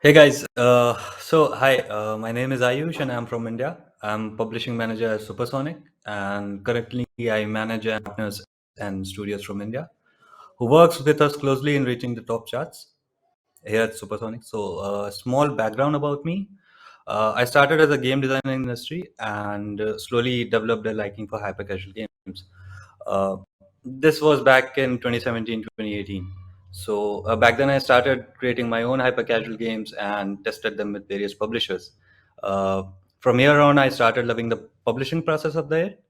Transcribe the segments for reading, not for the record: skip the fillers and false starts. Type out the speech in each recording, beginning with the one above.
Hey guys, hi, my name is Ayush and I'm from India. I'm publishing manager at Supersonic, and currently I manage partners and studios from India who works with us closely in reaching the top charts here at Supersonic. Small background about me. I started as a game designer in the industry and slowly developed a liking for hyper casual games. Uh, this was back in 2017, 2018. Back then I started creating my own hyper casual games and tested them with various publishers. Uh, from here on, I started loving the publishing process of it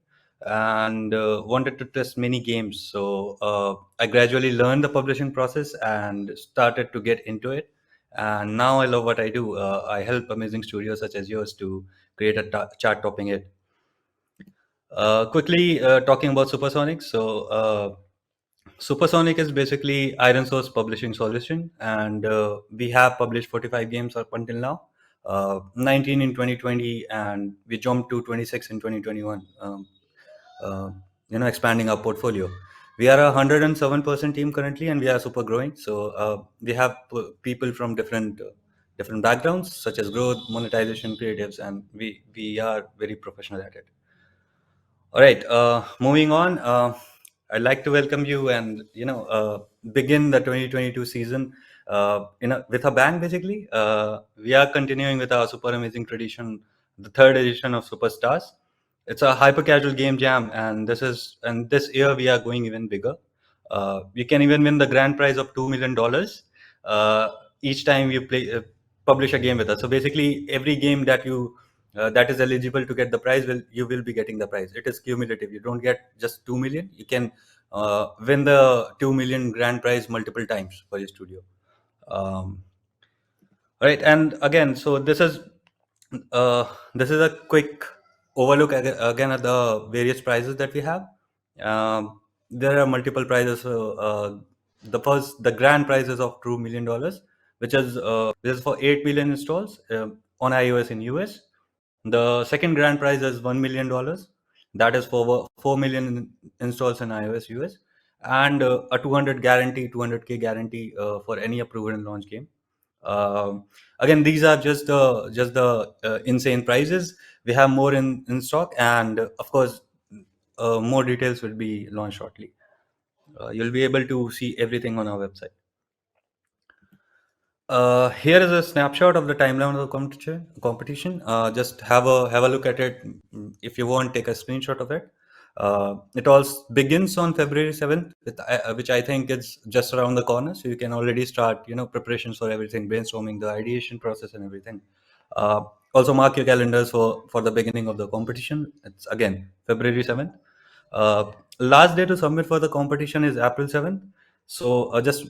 and wanted to test many games. I gradually learned the publishing process and started to get into it. And now I love what I do. I help amazing studios such as yours to create a chart topping hit. Quickly talking about Supersonic. Supersonic is basically Iron Source publishing solution, and we have published 45 games up until now, 19 in 2020, and we jumped to 26 in 2021. Uh, Expanding our portfolio. We are a 107% team currently, and we are super growing. We have people from different backgrounds, such as growth, monetization, creatives, and we are very professional at it. All right, moving on. I'd like to welcome you and begin the 2022 season with a bang. Basically, we are continuing with our super amazing tradition, the third edition of Superstars. It's a hyper casual game jam, and this year we are going even bigger. You can even win the grand prize of $2 million each time you publish a game with us. So basically, every game that is eligible to get the prize you will be getting the prize. It is cumulative. You don't get just 2 million. You can win the 2 million grand prize multiple times for your studio. Um, right, and again, uh, this is a quick overlook again at the various prizes that we have. There are multiple prizes. The grand prize is of $2 million, which is for 8 million installs on iOS in US. The second grand prize is $1 million. That is for 4 million installs in iOS US, and a 200K guarantee for any approved and launch game. Again, these are just the insane prices. We have more in stock, and of course, more details will be launched shortly. You'll be able to see everything on our website. Here is a snapshot of the timeline of the competition. Just have a look at it. If you want, take a screenshot of it. It all begins on February 7th, which I think is just around the corner. So you can already start, preparations for everything, brainstorming the ideation process and everything. Uh, Also, mark your calendars for the beginning of the competition. It's again February 7th. Last day to submit for the competition is April 7th.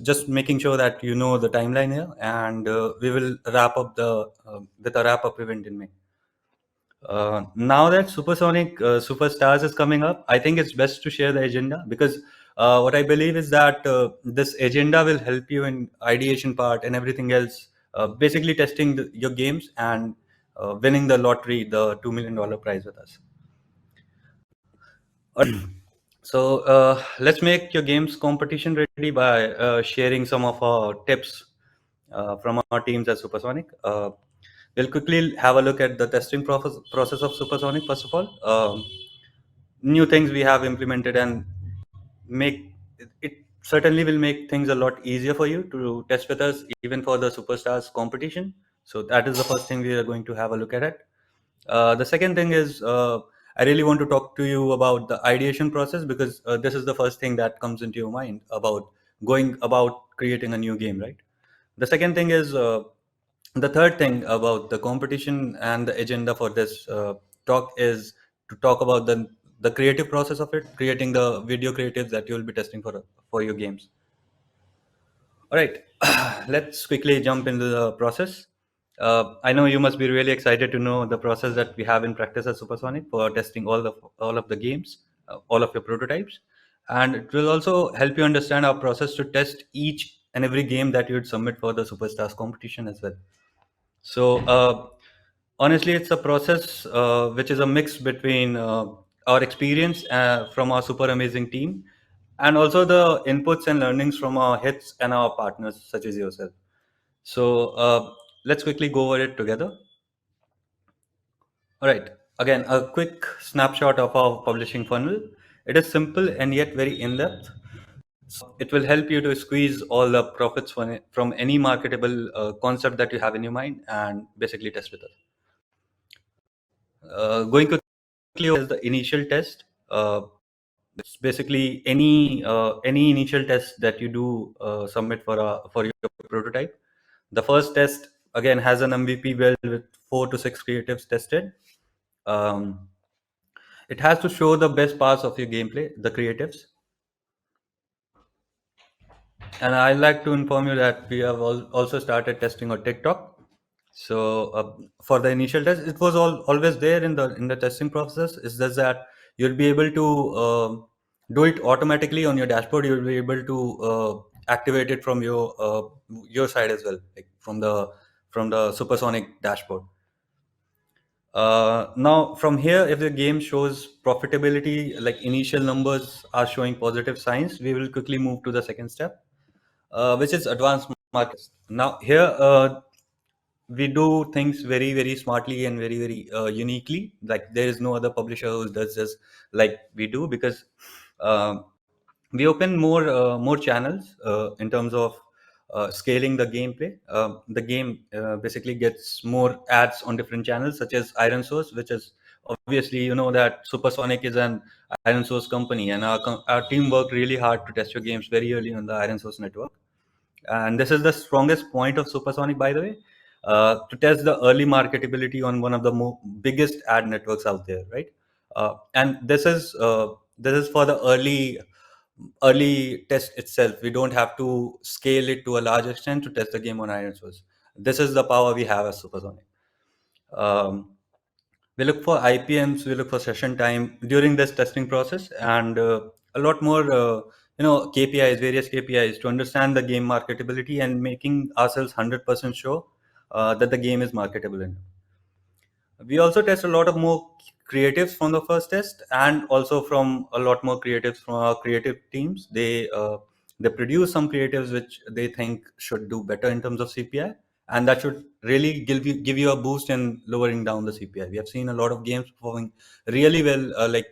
Just making sure that you know the timeline here, and we will wrap up the with a wrap up event in May. Now that Supersonic Superstars is coming up, I think it's best to share the agenda, because what I believe is that this agenda will help you in ideation part and everything else. Basically, testing your games and winning the lottery, the $2 million prize with us. Let's make your games competition ready by sharing some of our tips from our teams at Supersonic. We'll quickly have a look at the testing process of Supersonic. First of all, new things we have implemented, and make it certainly will make things a lot easier for you to test with us, even for the Superstars competition. So that is the first thing we are going to have a look at it. The second thing is, I really want to talk to you about the ideation process, because this is the first thing that comes into your mind about going about creating a new game, right? The second thing is, the third thing about the competition and the agenda for this talk is to talk about the creative process of it, creating the video creatives that you will be testing for your games. All right, let's quickly jump into the process. I know you must be really excited to know the process that we have in practice at Supersonic for testing all of the games, all of your prototypes, and it will also help you understand our process to test each and every game that you would submit for the Superstars competition as well. Honestly, it's a process which is a mix between our experience from our super amazing team, and also the inputs and learnings from our hits and our partners, such as yourself. So, Let's quickly go over it together. All right. Again, a quick snapshot of our publishing funnel. It is simple and yet very in depth. It will help you to squeeze all the profits from any marketable concept that you have in your mind and basically test with us. Going quickly over the initial test. It's basically any initial test that you do submit for your prototype. The first test again has an MVP build with 4 to 6 creatives tested. Um, it has to show the best parts of your gameplay, the creatives. And I'd like to inform you that we have also started testing on TikTok. So for the initial test, it was always there in the testing process. It's just that you'll be able to do it automatically on your dashboard. You'll be able to activate it from your side as well, like from the Supersonic dashboard. Now, from here, if the game shows profitability, like initial numbers are showing positive signs, we will quickly move to the second step, which is advanced market. Now, here we do things very, very smartly and very, very uniquely. Like there is no other publisher who does this like we do because uh, we open more channels in terms of scaling the gameplay. The game basically gets more ads on different channels, such as Iron Source, which is obviously you know that Supersonic is an Iron Source company, and our team worked really hard to test your games very early on the Iron Source network. And this is the strongest point of Supersonic, by the way, to test the early marketability on one of the biggest ad networks out there, right? And this is for the early test itself. We don't have to scale it to a large extent to test the game on Iron Source. This is the power we have as Supersonic. Um, we look for IPMs, we look for session time during this testing process, and a lot more, KPIs, various KPIs to understand the game marketability and making ourselves 100% sure that the game is marketable enough. We also test a lot of more creatives from the first test, and also from a lot more creatives from our creative teams. They produce some creatives which they think should do better in terms of CPI, and that should really give you a boost in lowering down the CPI. We have seen a lot of games performing really well, like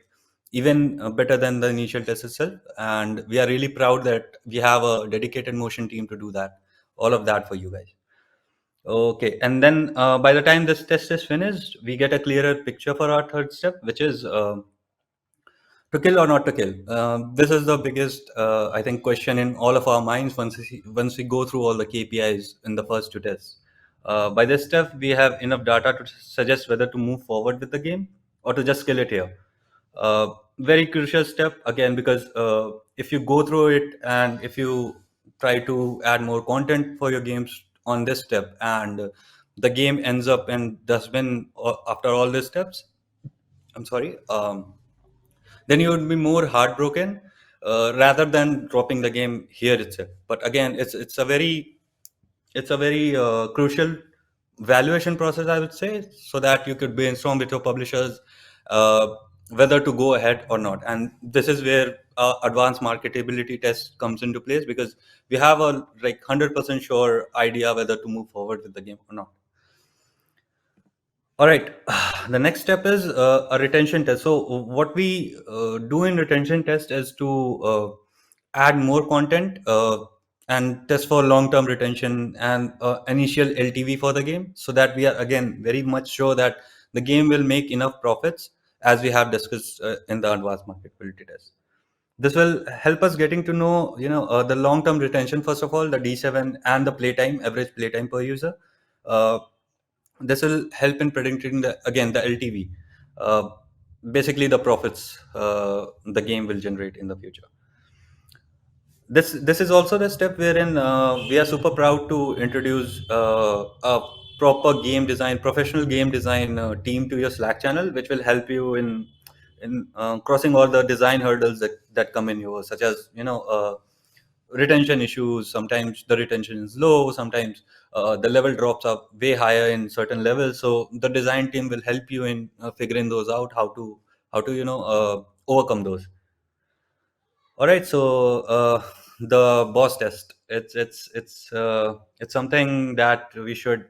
even better than the initial test itself, and we are really proud that we have a dedicated motion team to do that, all of that for you guys. Okay, and then by the time this test is finished, we get a clearer picture for our third step, which is to kill or not to kill. This is the biggest, I think, question in all of our minds once we go through all the KPIs in the first two tests. By this step, we have enough data to suggest whether to move forward with the game or to just kill it here. Very crucial step again, because if you go through it and if you try to add more content for your games on this step, and the game ends up in dustbin after all these steps, I'm sorry, then you would be more heartbroken rather than dropping the game here itself. But again, it's a very crucial valuation process, I would say, so that you could brainstorm with your publishers uh, whether to go ahead or not. And this is where advanced marketability test comes into place, because we have a like 100% sure idea whether to move forward with the game or not. All right. The next step is a retention test. So what we do in retention test is to add more content and test for long-term retention and initial LTV for the game, so that we are again very much sure that the game will make enough profits as we have discussed in the advanced marketability test. This will help us getting to know, the long-term retention, first of all, the D7 and the playtime, average playtime per user. Uh, this will help in predicting the LTV, uh, basically the profits the game will generate in the future. This is also the step wherein we are super proud to introduce a proper game design, professional game design team to your Slack channel, which will help you in crossing all the design hurdles that come in your, such as retention issues. Sometimes the retention is low, sometimes the level drops are way higher in certain levels. So the design team will help you in figuring those out, how to overcome those. All right, so the boss test. It's something that we should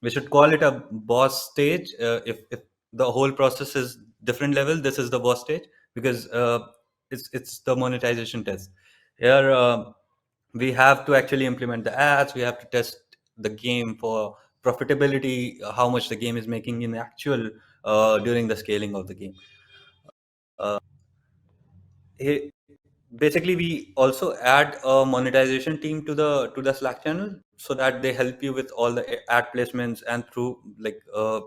we should call it a boss stage. If the whole process is different level, this is the boss stage, because it's the monetization test. Here we have to actually implement the ads. We have to test the game for profitability, how much the game is making in actual during the scaling of the game. Uh, he- Basically, we also add a monetization team to the Slack channel, so that they help you with all the ad placements, and through like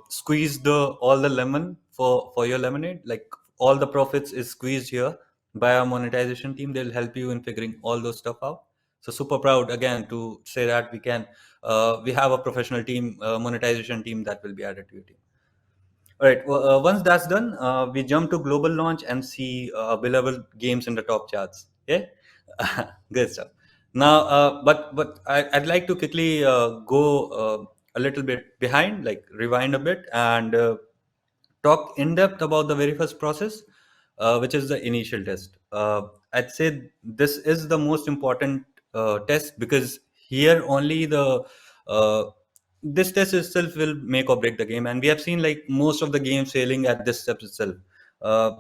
squeeze the all the lemon for your lemonade. Like, all the profits is squeezed here by our monetization team. They'll help you in figuring all those stuff out. So super proud again to say that we have a professional team, monetization team, that will be added to your team. All right. Well, once that's done, we jump to global launch and see beloved games in the top charts. Yeah, good stuff. Now, I'd like to quickly go a little bit behind, like rewind a bit, and talk in depth about the very first process, which is the initial test. I'd say this is the most important test, because here only the uh, this test itself will make or break the game, and we have seen like most of the games failing at this step itself. Uh,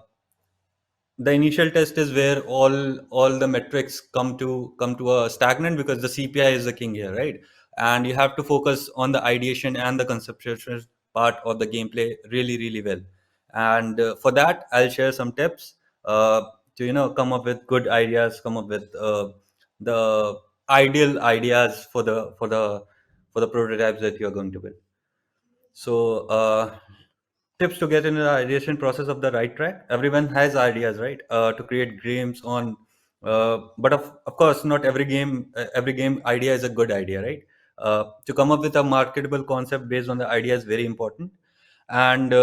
the initial test is where all the metrics come to a stagnant, because the CPI is the king here, right? And you have to focus on the ideation and the conceptual part of the gameplay really well. And for that, I'll share some tips to come up with good ideas, come up with the ideal ideas for the prototypes that you're going to build. So, tips to get into the ideation process of the right track. Everyone has ideas, right? To create games on, but of course, not every game idea is a good idea, right? To come up with a marketable concept based on the idea is very important. And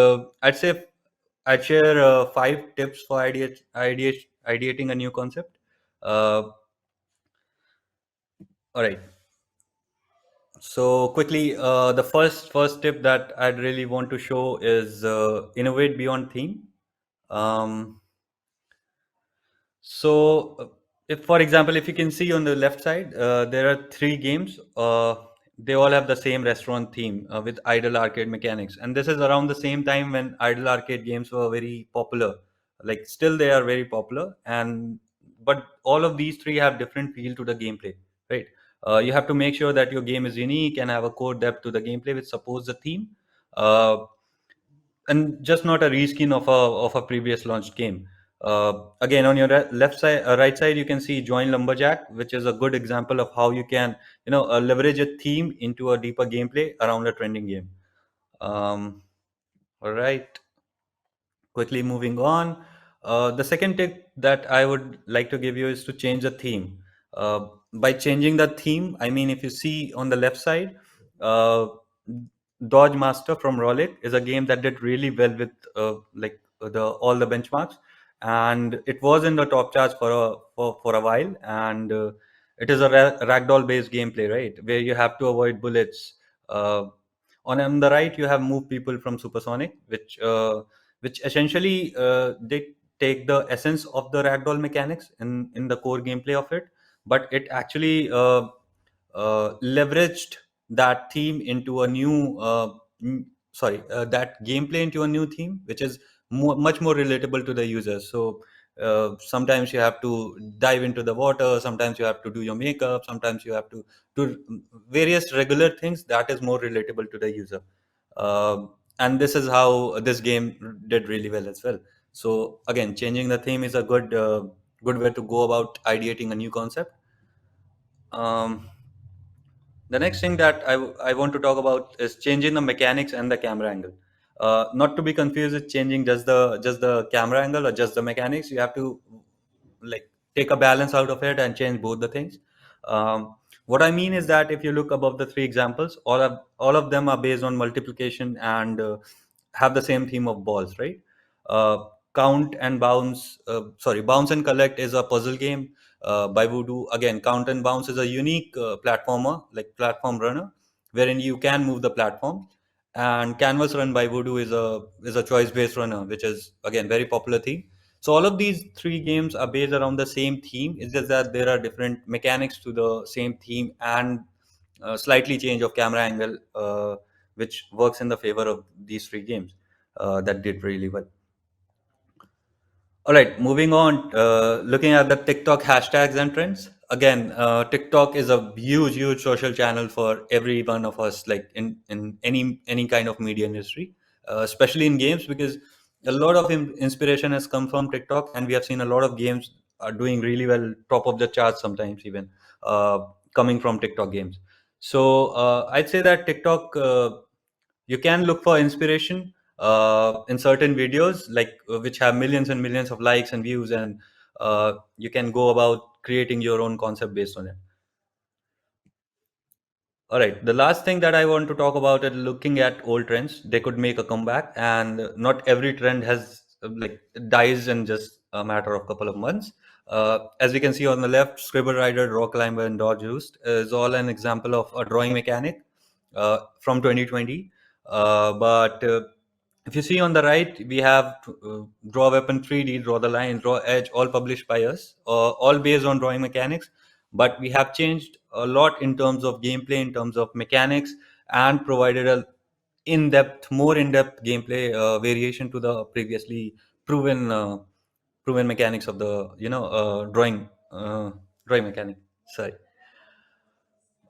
I'd share 5 tips for ideating a new concept. All right. So quickly, the first tip that I'd really want to show is innovate beyond theme. Um, if, for example, if you can see on the left side, there are 3 games. They all have the same restaurant theme with idle arcade mechanics, and this is around the same time when idle arcade games were very popular. Like, still they are very popular, and but all of these 3 have different feel to the gameplay, right? You have to make sure that your game is unique and have a core depth to the gameplay which supports the theme. Uh, and just not a reskin of a previous launched game. Again, on your left side, right side, you can see Join Lumberjack, which is a good example of how you can leverage a theme into a deeper gameplay around a trending game. All right. Quickly moving on. The second tip that I would like to give you is to change the theme. By changing the theme, I mean, if you see on the left side, uh, Dodge Master from Rolik is a game that did really well with the all the benchmarks, and it was in the top charts for a while. And it is a ragdoll based gameplay, right, where you have to avoid bullets. Uh, on the right, you have move people from Supersonic, which essentially they take the essence of the ragdoll mechanics in the core gameplay of it, but it actually leveraged that theme into a new that gameplay into a new theme, which is much more relatable to the users. So sometimes you have to dive into the water, sometimes you have to do your makeup, sometimes you have to do various regular things that is more relatable to the user. And this is how this game did really well as well. So again, changing the theme is a good way to go about ideating a new concept. um, the next thing that I want to talk about is changing the mechanics and the camera angle. Not to be confused with changing just the camera angle or just the mechanics. You have to like take a balance out of it and change both the things. What I mean is that if you look above the 3 examples, all of them are based on multiplication and have the same theme of balls, right? Count and bounce. Sorry, bounce and collect is a puzzle game by Voodoo. Again, Count and Bounce is a unique platformer, like platform runner, wherein you can move the platform. And Canvas Run by Voodoo is a choice based runner, which is again very popular theme. So all of these 3 games are based around the same theme. It's just that there are different mechanics to the same theme and slightly change of camera angle, which works in the favor of these three games that did really well. All right, moving on. Looking at the TikTok hashtags and trends. Again, TikTok is a huge, huge social channel for every one of us, like in any kind of media industry, especially in games, because a lot of inspiration has come from TikTok, and we have seen a lot of games are doing really well, top of the charts sometimes even, coming from TikTok games. So I'd say that TikTok. You can look for inspiration in certain videos like which have millions and millions of likes and views, and you can go about creating your own concept based on it. All right, the last thing that I want to talk about is looking at old trends. They could make a comeback, and not every trend has like dies in just a matter of couple of months. As we can see on the left, scribble rider, rock climber, and dodge boost is all an example of a drawing mechanic from 2020. But if you see on the right, we have draw weapon 3D, draw the line, draw edge, all published by us, all based on drawing mechanics. But we have changed a lot in terms of gameplay, in terms of mechanics, and provided a more in-depth gameplay variation to the previously proven proven mechanics of the drawing mechanic. Sorry.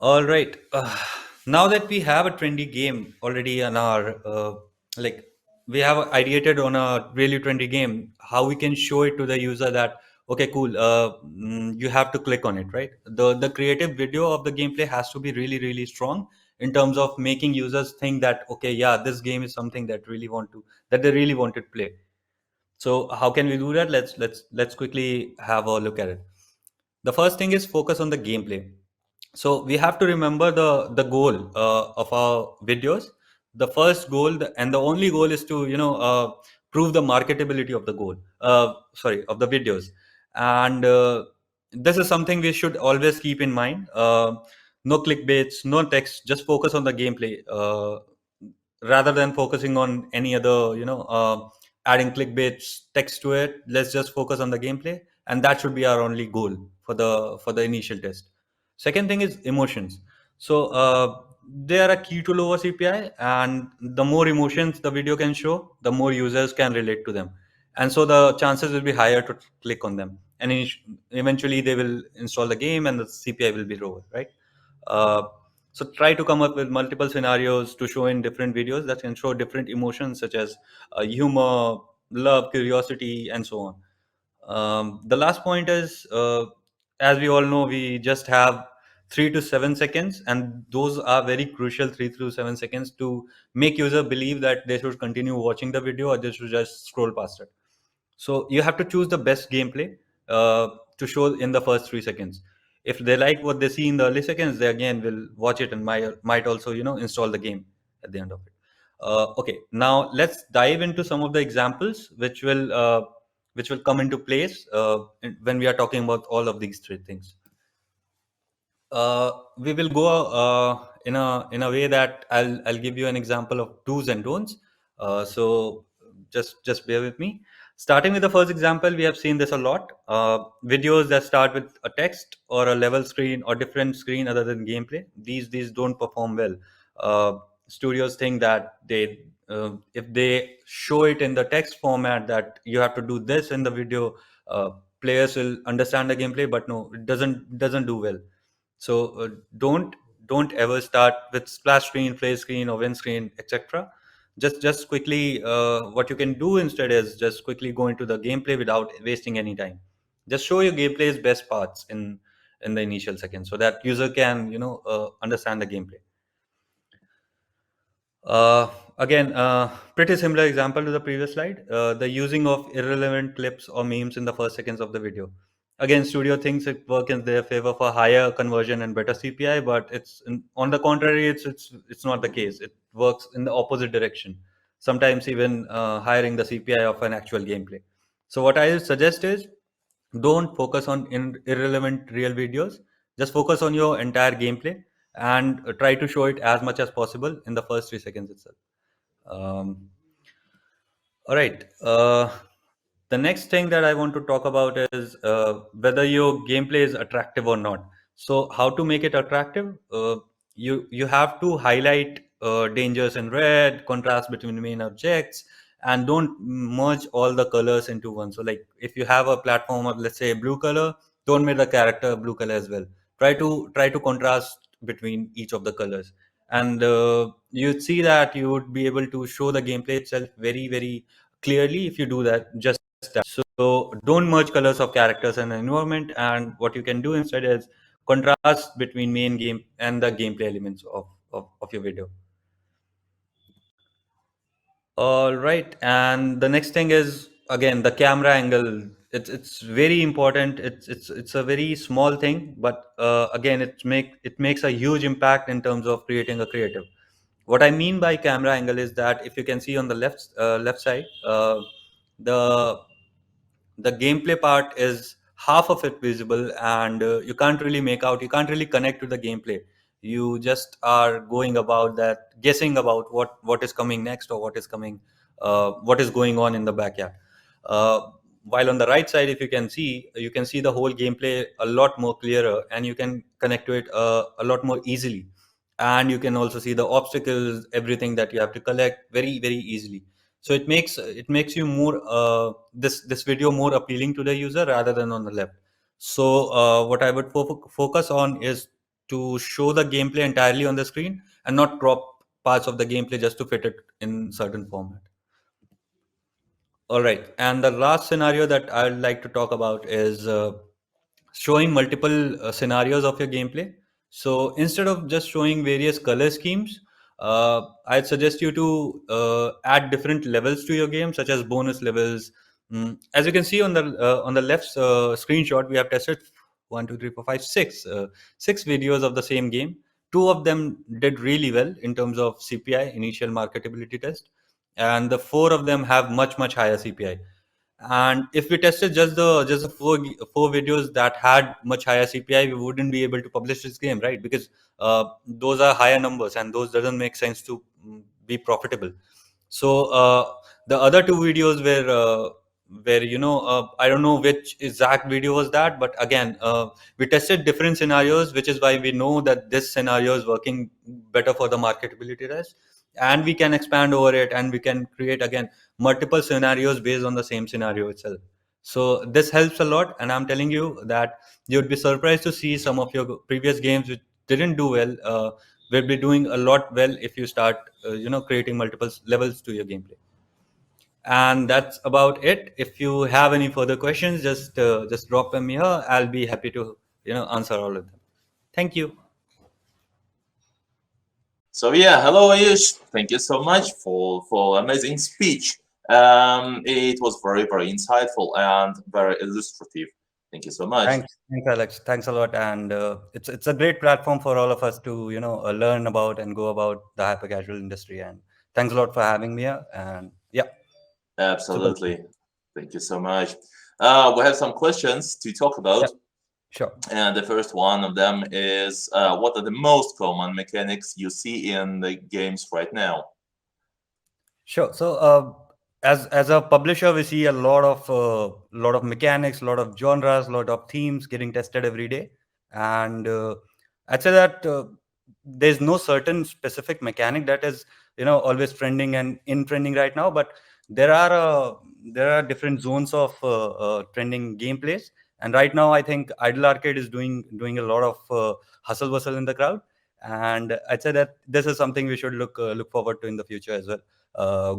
All right. Now that we have a trendy game already on our like we have ideated on a really trendy game, how we can show it to the user that okay, cool. You have to click on it, right? The creative video of the gameplay has to be really really strong in terms of making users think that okay, yeah, this game is something that they really want to play. So how can we do that? Let's quickly have a look at it. The first thing is focus on the gameplay. So we have to remember the goal of our videos. The first goal and the only goal is to prove the marketability of the goal. Sorry, of the videos, and this is something we should always keep in mind. No clickbaits, no text. Just focus on the gameplay. Rather than focusing on any other adding clickbaits text to it, let's just focus on the gameplay, and that should be our only goal for the initial test. Second thing is emotions. So they are a key to lower CPI, and the more emotions the video can show, the more users can relate to them, and so the chances will be higher to click on them, and eventually they will install the game, and the CPI will be lower, right? uh, so try to come up with multiple scenarios to show in different videos that can show different emotions such as humor, love, curiosity, and so on. The last point is, as we all know, we just have 3 to 7 seconds, and those are very crucial 3 to 7 seconds to make user believe that they should continue watching the video or they should just scroll past it. So you have to choose the best gameplay to show in the first 3 seconds. If they like what they see in the early seconds, they again will watch it and might also install the game at the end of it. Okay, now let's dive into some of the examples which will come into place when we are talking about all of these three things. We will go in a way that I'll give you an example of do's and don'ts. So just bear with me. Starting with the first example, we have seen this a lot. Videos that start with a text or a level screen or different screen other than gameplay. These don't perform well. Studios think that if they show it in the text format that you have to do this in the video, players will understand the gameplay. But no, it doesn't do well. So don't ever start with splash screen, play screen, or win screen, etc. Just quickly, what you can do instead is just quickly go into the gameplay without wasting any time. Just show your gameplay's best parts in the initial seconds so that user can understand the gameplay. Again, pretty similar example to the previous slide. The using of irrelevant clips or memes in the first seconds of the video. Again, studio thinks it works in their favor for higher conversion and better CPI, but on the contrary, it's not the case. It works in the opposite direction. Sometimes even hiring the CPI of an actual gameplay. So what I suggest is don't focus on irrelevant real videos. Just focus on your entire gameplay and try to show it as much as possible in the first 3 seconds itself. um, all right. The next thing that I want to talk about is whether your gameplay is attractive or not. So how to make it attractive? You have to highlight dangers in red, contrast between main objects, and don't merge all the colors into one. So like if you have a platform of, let's say, blue color, don't make the character blue color as well. Try to contrast between each of the colors, and you'd see that you would be able to show the gameplay itself very, very clearly if you do that. Just that. So don't merge colors of characters and environment, and what you can do instead is contrast between main game and the gameplay elements of your video. All right, and the next thing is again the camera angle. It's very important. It's a very small thing, but again it makes a huge impact in terms of creating a creative. What I mean by camera angle is that if you can see on the left side, the the gameplay part is half of it visible, and you can't really connect to the gameplay. You just are going about that, guessing about what is coming next, or what is going on in the backyard. uh, while on the right side, if you can see the whole gameplay a lot more clearer, and you can connect to it a lot more easily, and you can also see the obstacles, everything that you have to collect very, very easily. So it makes you more this video more appealing to the user rather than on the left. So what I would focus on is to show the gameplay entirely on the screen, and not crop parts of the gameplay just to fit it in certain format. All right, and the last scenario that I'd like to talk about is showing multiple scenarios of your gameplay. So instead of just showing various color schemes, I'd suggest you to add different levels to your game, such as bonus levels. As you can see on the left screenshot, we have tested one, two, three, four, five, six videos of the same game. Two of them did really well in terms of CPI, initial marketability test, and the four of them have much, much higher CPI. And if we tested just the four videos that had much higher CPI, we wouldn't be able to publish this game, right? Because those are higher numbers, and those doesn't make sense to be profitable. So the other two videos where I don't know which exact video was that, but again, we tested different scenarios, which is why we know that this scenario is working better for the marketability test, and we can expand over it, and we can create again multiple scenarios based on the same scenario itself. So this helps a lot, and I'm telling you that you'd be surprised to see some of your previous games which didn't do well will be doing a lot well if you start creating multiple levels to your gameplay. And that's about it. If you have any further questions, just drop them here. I'll be happy to answer all of them. Thank you. So yeah, hello Ayush. Thank you so much for amazing speech. It was very insightful and very illustrative. Thank you so much. Thanks, Alex. Thanks a lot, and it's a great platform for all of us to learn about and go about the hyper casual industry. And thanks a lot for having me here. And yeah, super. Absolutely. Thank you so much. We have some questions to talk Yeah, about. sure. And the first one of them is what are the most common mechanics you see in the games right now? Sure. So, as a publisher, we see a lot of mechanics, a lot of genres, a lot of themes getting tested every day, and I'd say that there's no certain specific mechanic that is always trending and in trending right now, but there are uh, there are different zones of trending gameplays, and right now I think Idle Arcade is doing a lot of hustle bustle in the crowd, and I'd say that this is something we should look forward to in the future as well.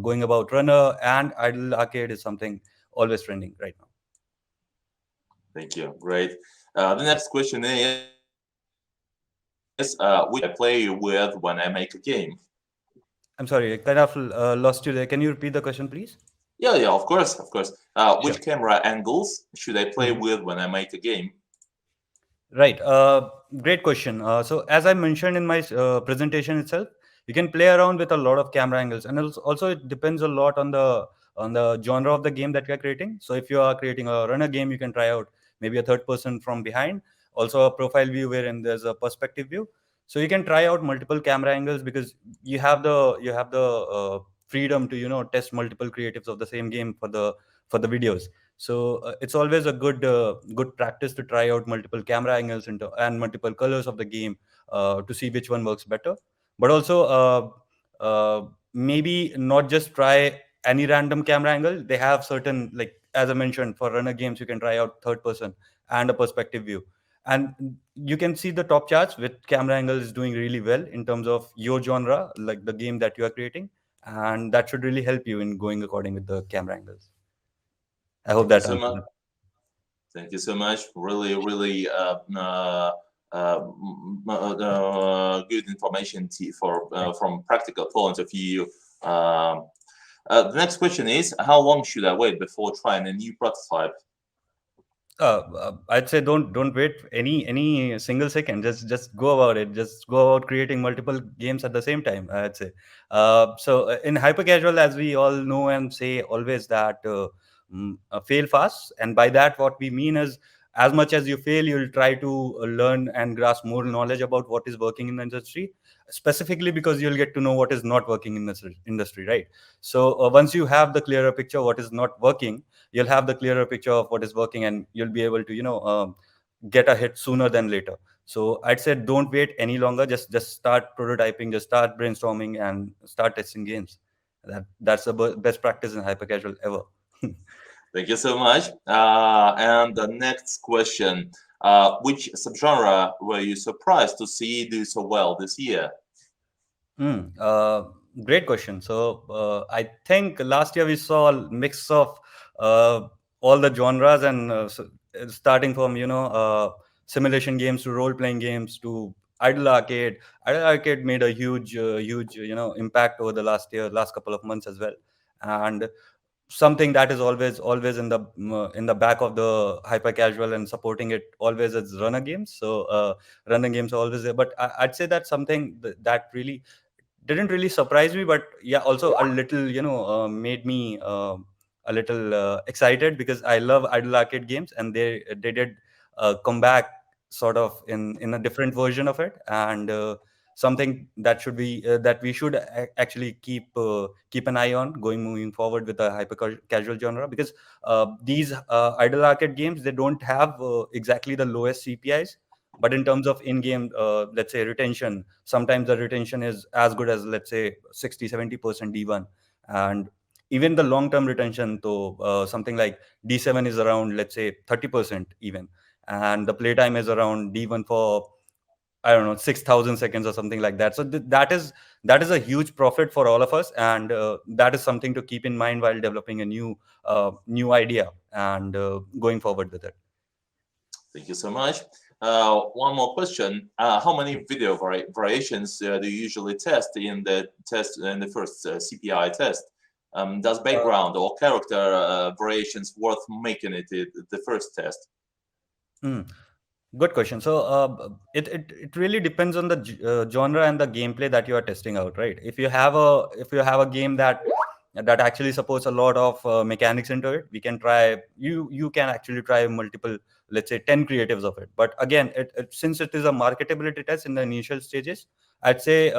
Going about runner and idle arcade is something always trending right now. Thank you. Great. The next question is which I play with when I make a game? I'm sorry, I kind of lost you there. Can you repeat the question, please? Yeah, of course, of course. Sure. Which camera angles should I play Mhm. with when I make a game? Right. Great question. So, as I mentioned in my presentation itself, you can play around with a lot of camera angles, and also it depends a lot on the genre of the game that you are creating. So, if you are creating a runner game, you can try out maybe a third person from behind, also a profile view wherein there's a perspective view. So, you can try out multiple camera angles because you have the freedom to test multiple creatives of the same game for the videos. So it's always a good practice to try out multiple camera angles and multiple colors of the game to see which one works better. But also maybe not just try any random camera angle. They have certain, like as I mentioned, for runner games you can try out third person and a perspective view, and you can see the top charts with camera angle is doing really well in terms of your genre, like the game that you are creating, and that should really help you in going according with the camera angles. I hope Thank you that so much. answers it. Thank you so much. Really, really good information for Thank from practical point of view. Um, the next question is, how long should I wait before trying a new prototype? I'd say don't wait any single second. Just go about it. Just go about creating multiple games at the same time. I'd say. So in hyper casual, as we all know and say always that fail fast, and by that what we mean is as much as you fail, you'll try to learn and grasp more knowledge about what is working in the industry. Specifically because you'll get to know what is not working in the industry, right? So once you have the clearer picture what is not working, you'll have the clearer picture of what is working, and you'll be able to get a hit sooner than later. So I'd say don't wait any longer. Just start prototyping, just start brainstorming and start testing games. That's the best practice in hyper casual ever. Thank you so much. And the next question, which subgenre were you surprised to see do so well this year? Hmm. Great question. So I think last year we saw a mix of uh, all the genres, and starting from simulation games to role playing games to idle arcade. Idle arcade made a huge impact over the last couple of months as well, and something that is always in the back of the hyper casual and supporting it always is runner games. So runner games are always there, but I'd say that's something that really didn't really surprise me, but yeah, also a little made me a little excited because I love idle arcade games, and they did come back sort of in a different version of it, and something that should be that we should actually keep an eye on moving forward with the hyper casual genre, because these idle arcade games, they don't have exactly the lowest CPIs, but in terms of in-game let's say retention, sometimes the retention is as good as, let's say, 60-70% D1, and even the long-term retention, so something like D7 is around, let's say, 30% even, and the playtime is around D1 for, I don't know, 6,000 seconds or something like that. So that is a huge profit for all of us, and that is something to keep in mind while developing a new idea and going forward with it. Thank you so much. One more question. How many video variations do you usually test in the first CPI test? Does background or character variations worth making it the first test? Hmm. Good question. So it really depends on the genre and the gameplay that you are testing out, right? If you have a game that actually supports a lot of mechanics into it, we can try. You can actually try multiple, let's say, 10 creatives of it. But again, since it is a marketability test in the initial stages, I'd say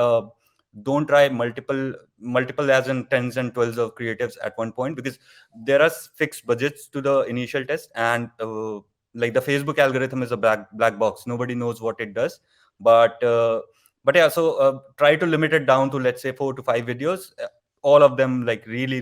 don't try multiple as in tens and twelves of creatives at one point, because there are fixed budgets to the initial test, and like the Facebook algorithm is a black box. Nobody knows what it does, but yeah. So try to limit it down to, let's say, 4 to 5 videos, all of them like really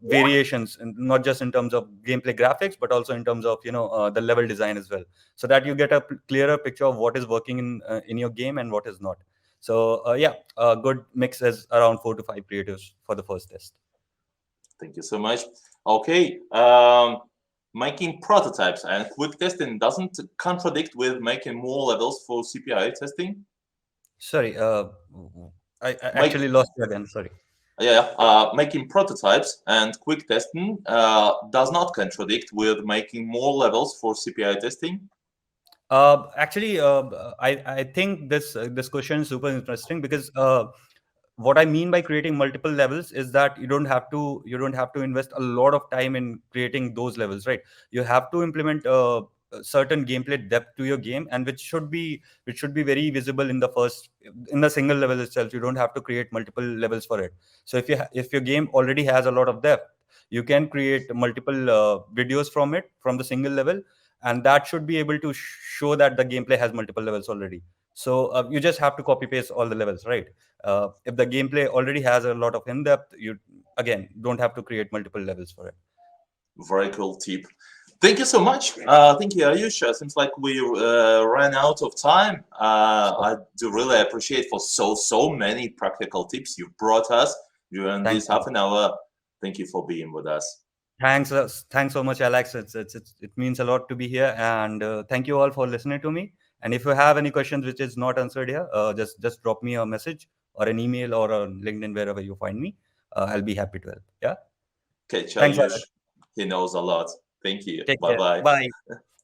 variations, and not just in terms of gameplay graphics, but also in terms of the level design as well, so that you get a clearer picture of what is working in your game and what is not. So yeah, a good mix is around 4 to 5 creatives for the first test. Thank you so much. Okay. Making prototypes and quick testing doesn't contradict with making more levels for CPI testing. Sorry, I Make actually lost you again. Sorry. Yeah, making prototypes and quick testing does not contradict with making more levels for CPI testing. Actually, I think this question is super interesting, because what I mean by creating multiple levels is that you don't have to invest a lot of time in creating those levels, right? You have to implement a certain gameplay depth to your game, and which should be very visible in the single level itself. You don't have to create multiple levels for it. So if your game already has a lot of depth, you can create multiple videos from the single level, and that should be able to show that the gameplay has multiple levels already. So you just have to copy paste all the levels, right? If the gameplay already has a lot of in depth, you again don't have to create multiple levels for it. Very cool tip. Thank you so much. Thank you, Ayush. Seems like we ran out of time. I do really appreciate for so many practical tips you brought us during Thank this you. half an hour. Thank you for being with us. Thanks so much, Alex. It means a lot to be here, and thank you all for listening to me. And if you have any questions which is not answered here, just drop me a message or an email or on LinkedIn, wherever you find me. I'll be happy to help. Yeah. Catch Thanks, Alex. Ayush. He knows a lot. Thank you. Take Bye care. bye. Bye.